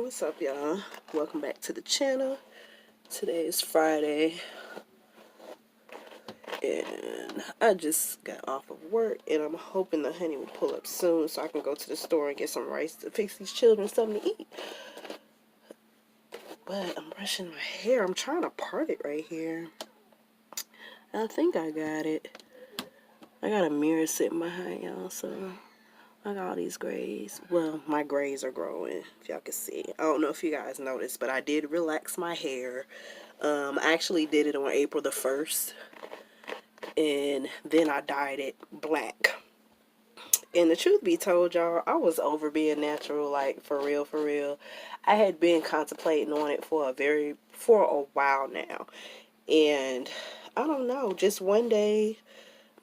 What's up, y'all? Welcome back to the channel. Today is Friday, and I just got off of work, and I'm hoping the honey will pull up soon so I can go to the store and get some rice to fix these children something to eat. But I'm brushing my hair. I'm trying to part it right here. I think I got it. I got a mirror sitting behind y'all, so I got all these grays. Well, my grays are growing, if y'all can see. I don't know if you guys noticed, but I did relax my hair. I actually did it on April the 1st, and then I dyed it black. And the truth be told, y'all, I was over being natural, like, for real, for real. I had been contemplating on it for a while now. And I don't know, just one day,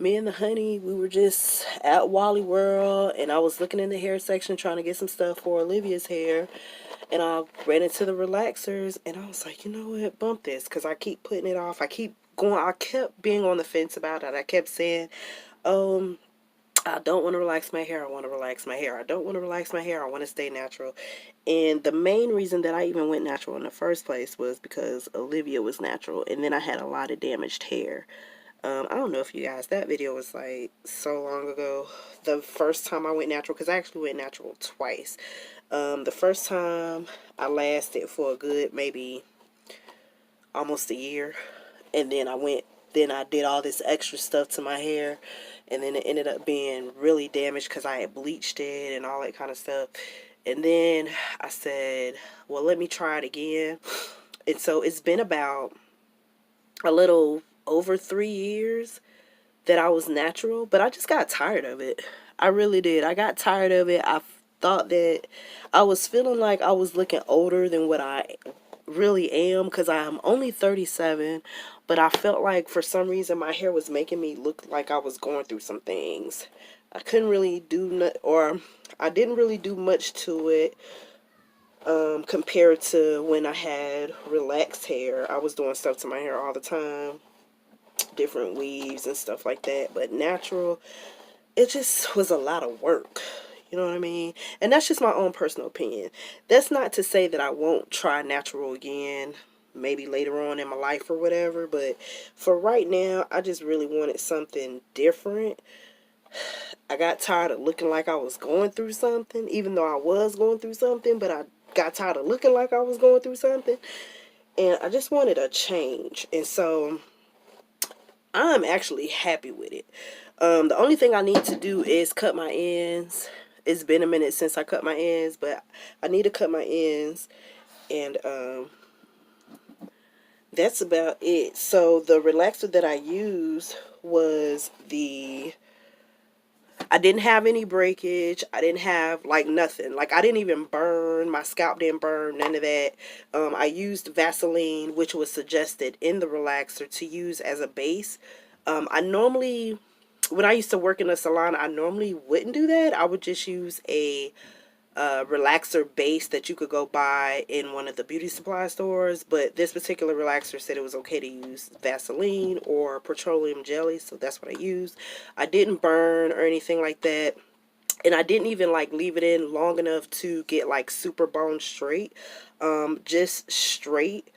me and the honey, we were just at Wally World, and I was looking in the hair section trying to get some stuff for Olivia's hair, and I ran into the relaxers, and I was like, you know what, bump this, because I keep putting it off. I kept being on the fence about it. I kept saying, I don't want to relax my hair. I want to relax my hair. I don't want to relax my hair. I want to stay natural. And the main reason that I even went natural in the first place was because Olivia was natural, and then I had a lot of damaged hair. I don't know if you guys, that video was like so long ago. The first time I went natural, because I actually went natural twice. The first time I lasted for a good maybe almost a year, and then I did all this extra stuff to my hair, and then it ended up being really damaged because I had bleached it and all that kind of stuff. And then I said, well, let me try it again. And so it's been about a little over 3 years that I was natural, but I just got tired of it. I really did. I got tired of it. I thought that I was feeling like I was looking older than what I really am, because I'm only 37, but I felt like for some reason my hair was making me look like I was going through some things. I couldn't really do I didn't really do much to it compared to when I had relaxed hair. I was doing stuff to my hair all the time, different weaves and stuff like that. But natural, it just was a lot of work. You know what I mean? And that's just my own personal opinion. That's not to say that I won't try natural again, maybe later on in my life or whatever. But for right now, I just really wanted something different. I got tired of looking like I was going through something, even though I was going through something. But I got tired of looking like I was going through something. And I just wanted a change. And so I'm actually happy with it. The only thing I need to do is cut my ends. It's been a minute since I cut my ends, but I need to cut my ends, and that's about it. So the relaxer that I used was I didn't have any breakage. I didn't have like nothing. Like I didn't even burn. My scalp didn't burn. None of that. I used Vaseline, which was suggested in the relaxer to use as a base. I normally, when I used to work in a salon, I normally wouldn't do that. I would just use a relaxer base that you could go buy in one of the beauty supply stores. But this particular relaxer said it was okay to use Vaseline or petroleum jelly, so that's what I used. I didn't burn or anything like that. And I didn't even like leave it in long enough to get like super bone straight. Just straight,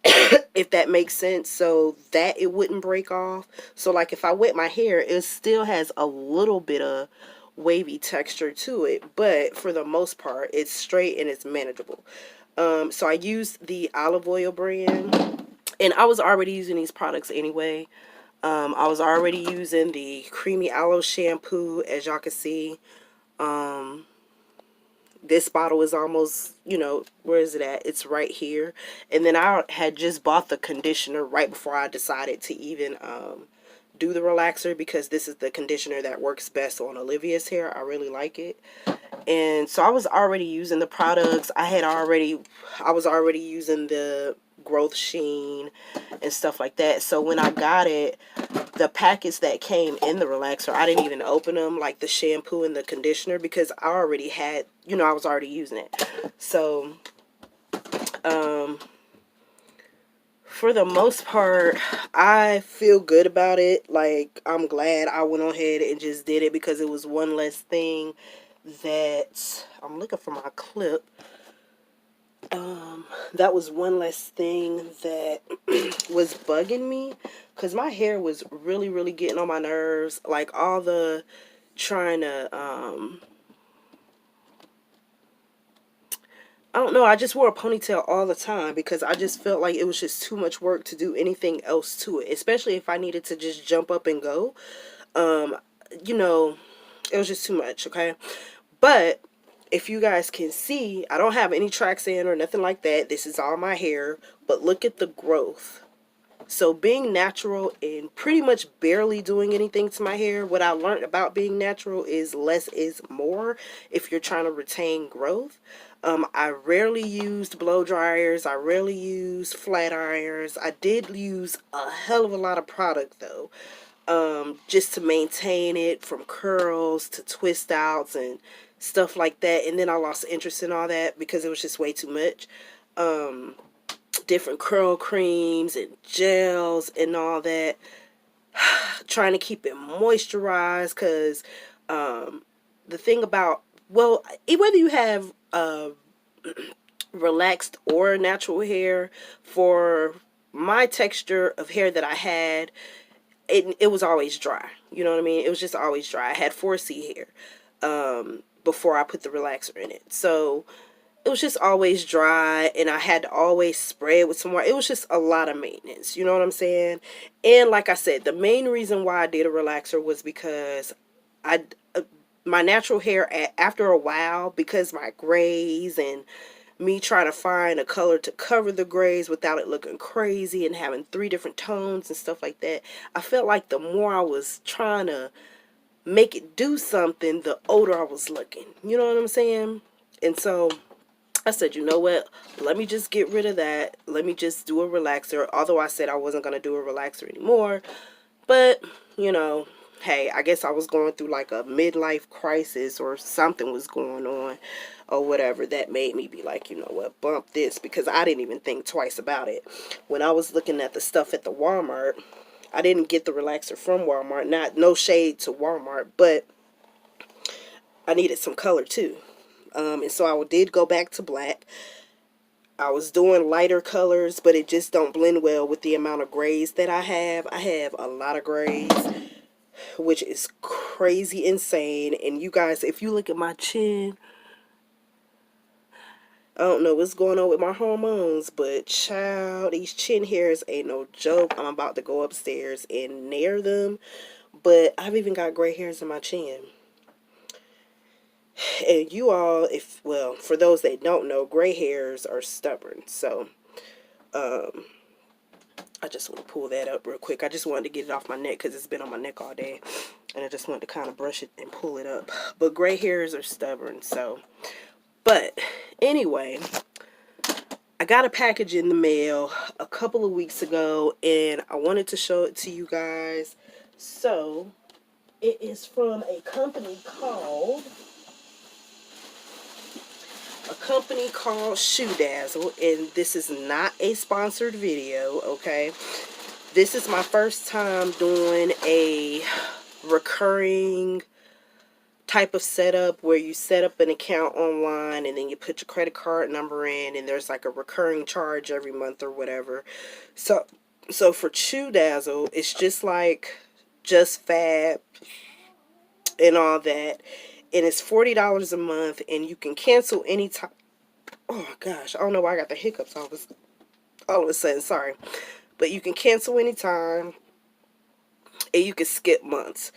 if that makes sense, so that it wouldn't break off. So like if I wet my hair, it still has a little bit of wavy texture to it, but for the most part it's straight and it's manageable. So I used the olive oil brand, and I was already using these products anyway. I was already using the creamy aloe shampoo, as y'all can see. This bottle is almost, you know, where is it at? It's right here. And then I had just bought the conditioner right before I decided to even do the relaxer, because this is the conditioner that works best on Olivia's hair. I really like it. And so I was already using the products. I was already using the growth sheen and stuff like that. So when I got it, the packets that came in the relaxer, I didn't even open them, like the shampoo and the conditioner, because I already had, you know, I was already using it. So for the most part, I feel good about it. Like, I'm glad I went ahead and just did it, because it was one less thing that I'm looking for my clip. that was one less thing that was bugging me, because my hair was really, really getting on my nerves. Like all the trying to, I don't know, I just wore a ponytail all the time because I just felt like it was just too much work to do anything else to it, especially if I needed to just jump up and go. Um, you know, it was just too much, okay? But if you guys can see, I don't have any tracks in or nothing like that. This is all my hair, but look at the growth. So being natural and pretty much barely doing anything to my hair, what I learned about being natural is less is more if you're trying to retain growth. I rarely used blow dryers. I rarely used flat irons. I did use a hell of a lot of product though, just to maintain it, from curls to twist outs and stuff like that. And then I lost interest in all that because it was just way too much. Different curl creams and gels and all that, trying to keep it moisturized, because the thing about, well, whether you have relaxed or natural hair, for my texture of hair that I had, it was always dry. You know what I mean? It was just always dry. I had 4C hair before I put the relaxer in it. So it was just always dry, and I had to always spray it with some water. It was just a lot of maintenance, you know what I'm saying? And like I said, the main reason why I did a relaxer was because I, my natural hair, after a while, because my grays and me trying to find a color to cover the grays without it looking crazy and having 3 different tones and stuff like that, I felt like the more I was trying to make it do something, the older I was looking. You know what I'm saying? And so I said, you know what, let me just get rid of that. Let me just do a relaxer. Although I said I wasn't going to do a relaxer anymore. But, you know, hey, I guess I was going through like a midlife crisis, or something was going on or whatever that made me be like, you know what, bump this, because I didn't even think twice about it. When I was looking at the stuff at the Walmart, I didn't get the relaxer from Walmart. No shade to Walmart, but I needed some color too. And so I did go back to black. I was doing lighter colors, but it just don't blend well with the amount of grays that I have. I have a lot of grays, which is crazy insane. And you guys, if you look at my chin, I don't know what's going on with my hormones, but child, these chin hairs ain't no joke. I'm about to go upstairs and nair them, but I've even got gray hairs in my chin. And you all, well, for those that don't know, gray hairs are stubborn. So, I just want to pull that up real quick. I just wanted to get it off my neck because it's been on my neck all day. And I just wanted to kind of brush it and pull it up. But gray hairs are stubborn, so. But, anyway, I got a package in the mail a couple of weeks ago, and I wanted to show it to you guys. So, it is from a company called Shoedazzle, and this is not a sponsored video, okay? This is my first time doing a recurring type of setup where you set up an account online and then you put your credit card number in, and there's like a recurring charge every month or whatever. So for Shoedazzle, it's just like Just Fab and all that. And it's $40 a month, and you can cancel anytime. Oh gosh, I don't know why I got the hiccups all of a sudden, sorry. But you can cancel anytime, and you can skip months.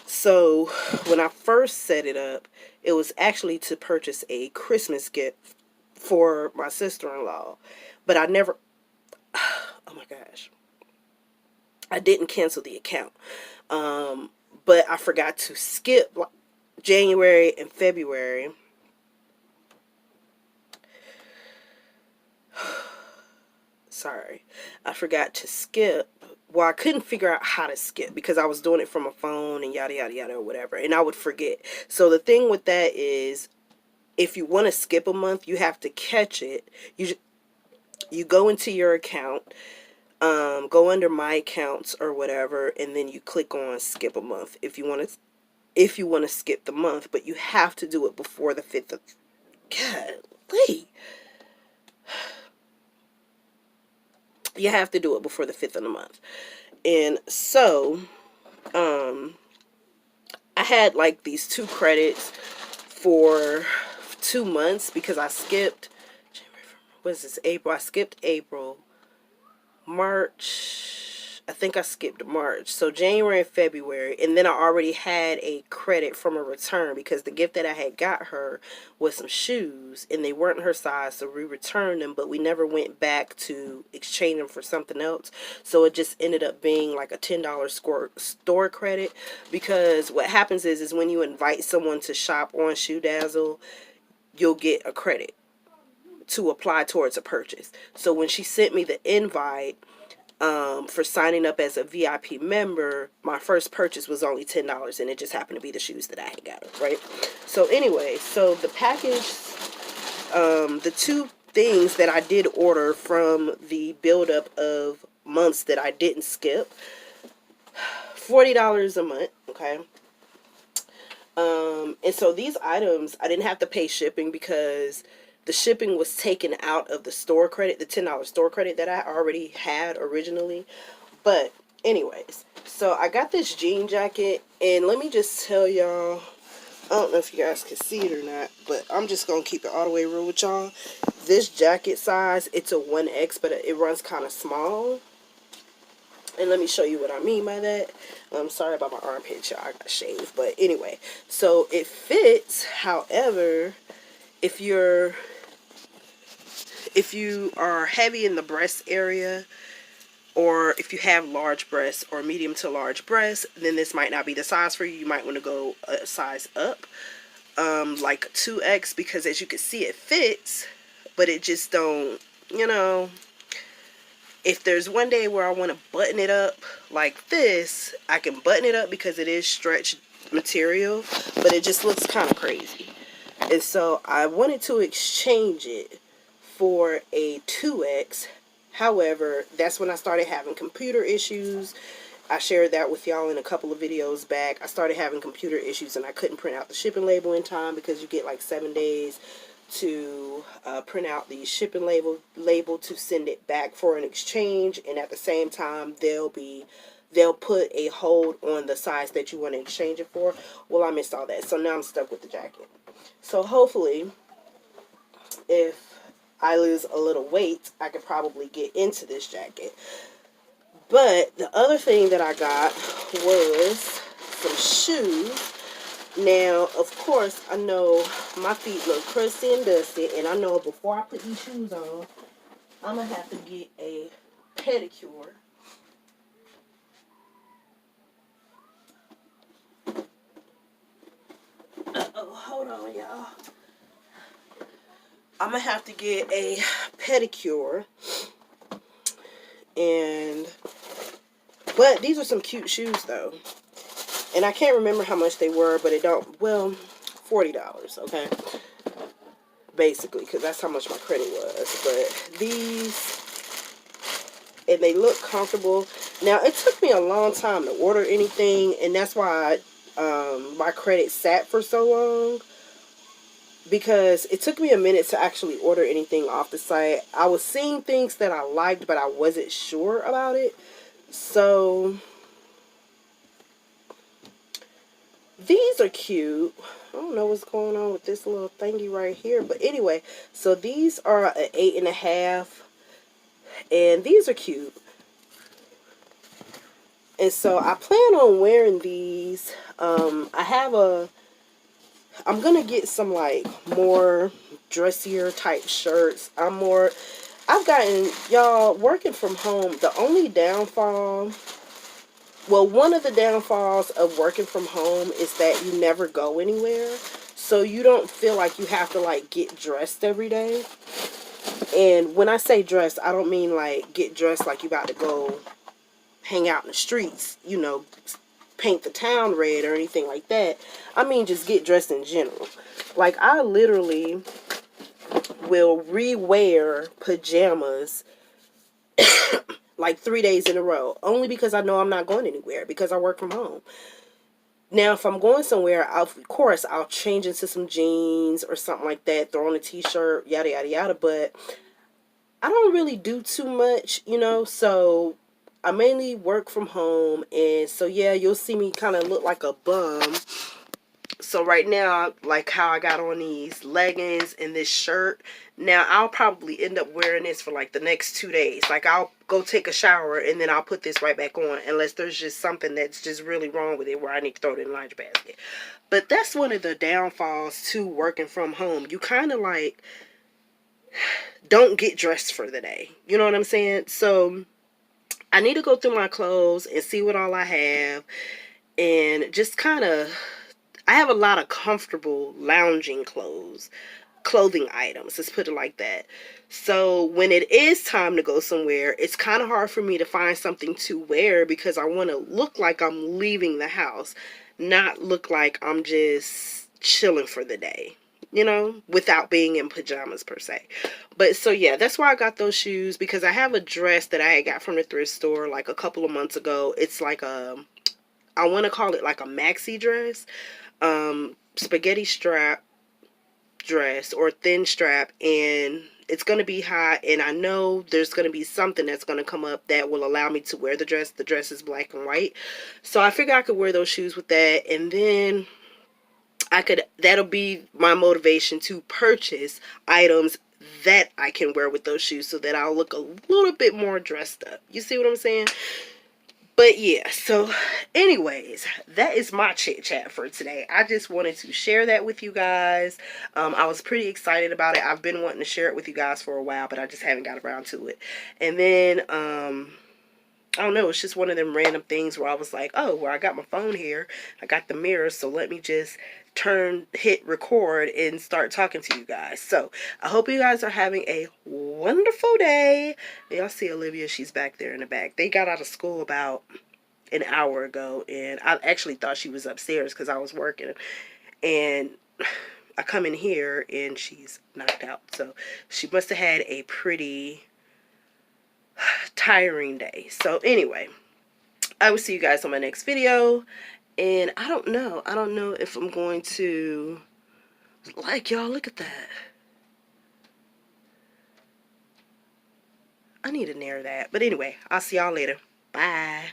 So when I first set it up, it was actually to purchase a Christmas gift for my sister-in-law. But I never, oh my gosh, I didn't cancel the account. But I forgot to skip January and February. Sorry, I forgot to skip. Well, I couldn't figure out how to skip because I was doing it from a phone and yada yada yada or whatever, and I would forget. So the thing with that is, if you want to skip a month, you have to catch it. You go into your account, go under my accounts or whatever, and then you click on skip a month if you want to skip the month, but you have to do it before the 5th of, God, wait. You have to do it before the 5th of the month. And so, I had like these 2 credits for 2 months because I skipped, what is this, April? I skipped April, March, I think I skipped March. So January and February. And then I already had a credit from a return because the gift that I had got her was some shoes and they weren't her size. So we returned them, but we never went back to exchange them for something else. So it just ended up being like a $10 store credit, because what happens is when you invite someone to shop on Shoedazzle, you'll get a credit to apply towards a purchase. So when she sent me the invite for signing up as a VIP member, my first purchase was only $10, and it just happened to be the shoes that I had got her, right? So anyway, so the package, the 2 things that I did order from the buildup of months that I didn't skip, $40 a month, okay? And so these items, I didn't have to pay shipping because the shipping was taken out of the store credit, the $10 store credit that I already had originally. But anyways, so I got this jean jacket, and let me just tell y'all, I don't know if you guys can see it or not, but I'm just going to keep it all the way real with y'all. This jacket size, it's a 1X, but it runs kind of small. And let me show you what I mean by that. I'm sorry about my armpit, y'all. I got shaved. But anyway, so it fits. However, if you are heavy in the breast area, or if you have large breasts or medium to large breasts, then this might not be the size for you. You might want to go a size up, like 2X, because as you can see, it fits, but it just don't, you know. If there's one day where I want to button it up like this, I can button it up because it is stretch material, but it just looks kind of crazy. And so I wanted to exchange it for a 2X. However, that's when I started having computer issues. I shared that with y'all in a couple of videos back. I started having computer issues and I couldn't print out the shipping label in time, because you get like 7 days to print out the shipping label to send it back for an exchange, and at the same time they'll put a hold on the size that you want to exchange it for. Well, I missed all that, so now I'm stuck with the jacket. So hopefully, if I lose a little weight, I could probably get into this jacket. But the other thing that I got was some shoes. Now, of course, I know my feet look crusty and dusty, and I know before I put these shoes on, I'm going to have to get a pedicure. Uh-oh, hold on, y'all. I'm going to have to get a pedicure, but these are some cute shoes, though. And I can't remember how much they were, but $40, okay? Basically, because that's how much my credit was. But these, and they look comfortable. Now, it took me a long time to order anything, and that's why my credit sat for so long. Because it took me a minute to actually order anything off the site. I was seeing things that I liked, but I wasn't sure about it. So these are cute. I don't know what's going on with this little thingy right here. But anyway, so these are an 8.5. And these are cute. And so I plan on wearing these. I'm going to get some like more dressier type shirts. I've gotten, y'all, working from home, the only downfall, well, one of the downfalls of working from home is that you never go anywhere. So you don't feel like you have to like get dressed every day. And when I say dressed, I don't mean like get dressed like you about to go hang out in the streets, you know, paint the town red or anything like that. I mean just get dressed in general. Like I literally will rewear pajamas like 3 days in a row, only because I know I'm not going anywhere, because I work from home. Now, if I'm going somewhere, of course, I'll change into some jeans or something like that, throw on a t-shirt, yada, yada, yada. But I don't really do too much, you know, so I mainly work from home, and so yeah, you'll see me kind of look like a bum. So right now, like how I got on these leggings and this shirt, now I'll probably end up wearing this for like the next 2 days. Like I'll go take a shower and then I'll put this right back on, unless there's just something that's just really wrong with it where I need to throw it in the laundry basket. But that's one of the downfalls to working from home. You kind of like don't get dressed for the day. You know what I'm saying? So I need to go through my clothes and see what all I have, and just kind of, I have a lot of comfortable lounging clothing items, let's put it like that. So when it is time to go somewhere, it's kind of hard for me to find something to wear because I want to look like I'm leaving the house, not look like I'm just chilling for the day, you know, without being in pajamas per se. But so yeah, that's why I got those shoes, because I have a dress that I got from the thrift store like a couple of months ago. It's like I want to call it like a maxi dress, spaghetti strap dress or thin strap, and it's going to be hot, and I know there's going to be something that's going to come up that will allow me to wear the dress. The dress is black and white, so I figure I could wear those shoes with that, and then that'll be my motivation to purchase items that I can wear with those shoes so that I'll look a little bit more dressed up. You see what I'm saying? But yeah, so anyways, that is my chit chat for today. I just wanted to share that with you guys. I was pretty excited about it. I've been wanting to share it with you guys for a while, but I just haven't got around to it. And then, I don't know, it's just one of them random things where I was like, oh, well, I got my phone here. I got the mirror, so let me just hit record and start talking to you guys. So I hope you guys are having a wonderful day. Y'all see Olivia, she's back there in the back. They got out of school about an hour ago, and I actually thought she was upstairs because I was working, and I come in here and she's knocked out. So she must have had a pretty tiring day. So anyway, I will see you guys on my next video. And I don't know if I'm going to, like, y'all, look at that. I need to narrow that. But anyway, I'll see y'all later. Bye.